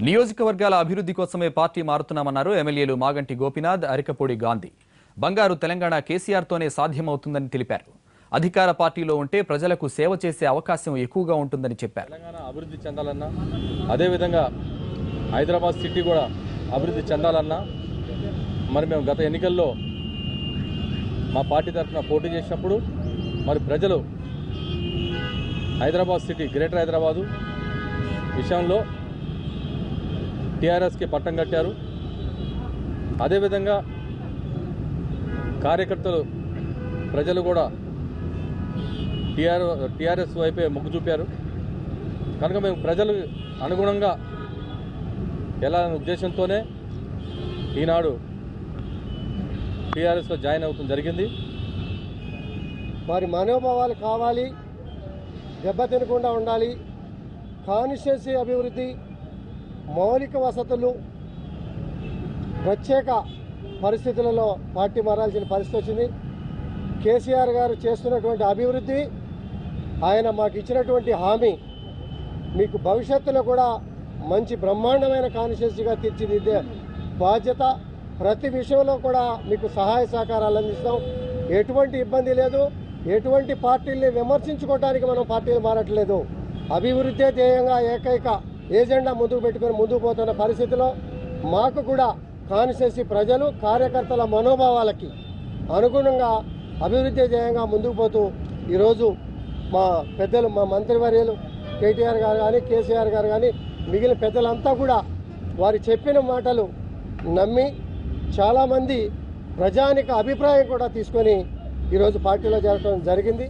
నియోజకవర్గాల అభివృద్ధి కోసమే పార్టీ మారుతున్నామన్నారు ఎమ్మెల్యేలు మాగంటి గోపీనాథ్, అరికపూడి గాంధీ. బంగారు తెలంగాణ కేసీఆర్తోనే సాధ్యమవుతుందని తెలిపారు. అధికార పార్టీలో ఉంటే ప్రజలకు సేవ చేసే అవకాశం ఎక్కువగా ఉంటుందని చెప్పారు. తెలంగాణ అభివృద్ధి చెందాలన్నా, అదేవిధంగా హైదరాబాద్ సిటీ కూడా అభివృద్ధి చెందాలన్నా మరి మేము గత ఎన్నికల్లో మా పార్టీ తరఫున పోటీ చేసినప్పుడు మరి ప్రజలు హైదరాబాద్ సిటీ, గ్రేటర్ హైదరాబాదు విషయంలో టీఆర్ఎస్కి పట్టం కట్టారు. అదేవిధంగా కార్యకర్తలు, ప్రజలు కూడా టీఆర్ఎస్ వైపే మొగ్గు చూపారు. కనుక మేము ప్రజలు అనుగుణంగా ఎలా ఉద్దేశంతోనే ఈనాడు టీఆర్ఎస్లో జాయిన్ అవుతుంది జరిగింది. వారి మనోభావాలు కావాలి, దెబ్బతినకుండా ఉండాలి. కాన్స్టిట్యున్సీ అభివృద్ధి, మౌలిక వసతులు, ప్రత్యేక పరిస్థితులలో పార్టీ మారాల్సిన పరిస్థితి వచ్చింది. కేసీఆర్ గారు చేస్తున్నటువంటి అభివృద్ధి, ఆయన మాకు ఇచ్చినటువంటి హామీ, మీకు భవిష్యత్తులో కూడా మంచి బ్రహ్మాండమైన కాన్స్టిట్యున్సీగా తీర్చిదిద్దే బాధ్యత, ప్రతి విషయంలో కూడా మీకు సహాయ సహకారాలు అందిస్తాం. ఎటువంటి ఇబ్బంది లేదు. ఎటువంటి పార్టీల్ని విమర్శించుకోవడానికి మనం పార్టీలు మారట్లేదు. అభివృద్ధి ధ్యేయంగా ఏకైక ఏజెండా ముందుకు పెట్టుకొని ముందుకు పోతున్న పరిస్థితిలో మాకు కూడా కాన్స్టిట్యున్సీ ప్రజలు, కార్యకర్తల మనోభావాలకి అనుగుణంగా అభివృద్ధి ధ్యేయంగా ముందుకు పోతూ ఈరోజు మా పెద్దలు, మా మంత్రివర్యులు కేటీఆర్ గారు కానీ, కేసీఆర్ గారు కానీ, మిగిలిన పెద్దలంతా కూడా వారు చెప్పిన మాటలు నమ్మి చాలామంది ప్రజానిక అభిప్రాయం కూడా తీసుకొని ఈరోజు పార్టీలో చేరడం జరిగింది.